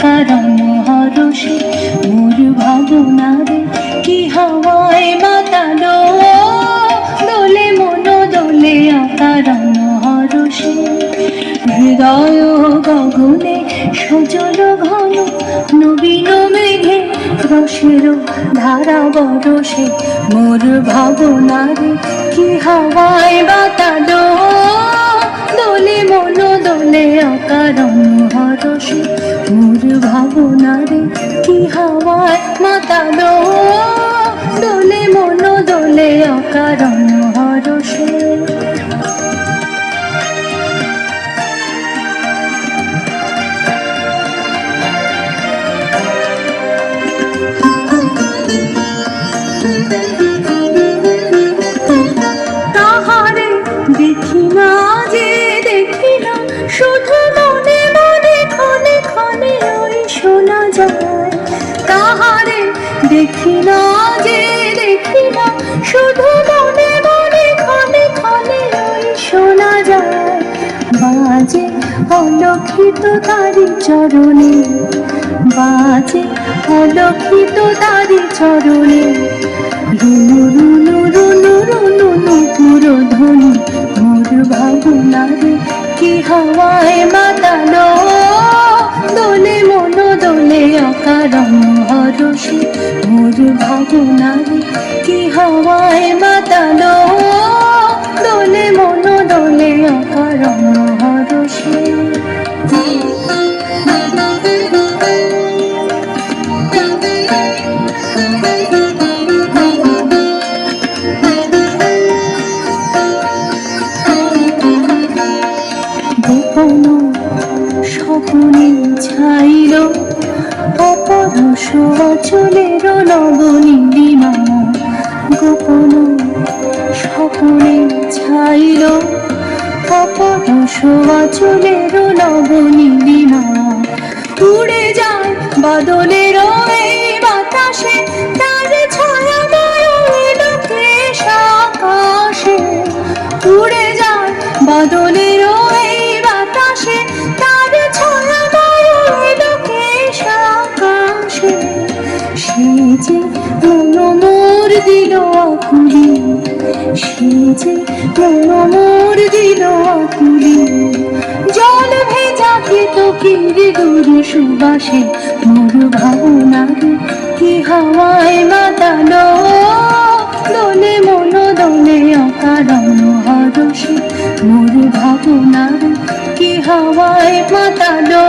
অকারণ হরষে মোর ভাবনারে কি হাওয়ায় মাতালো, দোলে মন দোলে অকারণ হরষে। হৃদয় গগনে সজল ঘন নবীন মেঘে রসের ধারা বরষে মোর ভাবনারে কি হাওয়ায় বাতালো, দোলে মন দোলে অকারণ হরষে মোর ভাবনারে কি হাওয়ায় মাতালো, দোলে মন দোলে অকারণ হরষে। তাহারে দেখি না যে দেখি না, শুধু মনে মনে ক্ষণে ক্ষণে ওই শোনা যায়। তাহারে দেখি না যে দেখি না, শুধু মনে মনে ক্ষণে ক্ষণে ওই শোনা যায়। বাজে অলক্ষিত তারি চরণে, বাজে অলক্ষিত তারি চরণে, রুনু রুনু রুনু রুনু নুপুর ধ্বনি মোর ভাবনারে কি হাওয়ায় মাতালো, দোলে মন দোলে অকারণ হরষে মোর ভাবনারে কি হাওয়ায় মাতালো, দোলে মন দোলে অকারণ হরষে। গোপন স্বপনে ছাইল অপরশ অচলের নবনীলিমা, গোপন স্বপনে ছাইল অপরশ অচলের নবনীলিমা। উড়ে যায় বাদলের এই বাতাসে, তার ছায়া লোকেশ আকাশে। উড়ে যায় বাদলের এই বাতাসে, তার ছায়া লোকেশ আকাশে। সে যে মন মোর দিল আকুলি, সে যে মন মোর দিল আকুলি। জল ভেজা কেতকীর দূর সুবাসে মোর ভাবনারে কি হাওয়ায় মাতালো, দোলে মন দোলে অকারণ হরষে মোর ভাবনারে কি হাওয়ায় মাতালো,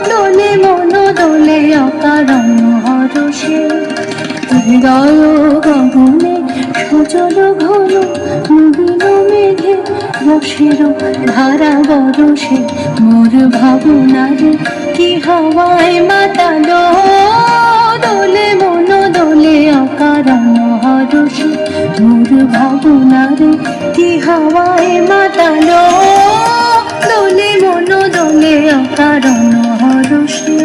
দোলে মন দোলে অকারণ হরষে। হৃদয় গগনে সজল ঘন নবীন মেঘে রসের ধারা বরষে মোর ভাবনারে কি হাওয়ায় মাতালো, দোলে মন দোলে অকারণ হরষে মোর ভাবনারে কি হাওয়ায় মাতালো, দোলে মন দোলে অকারণ হরষে।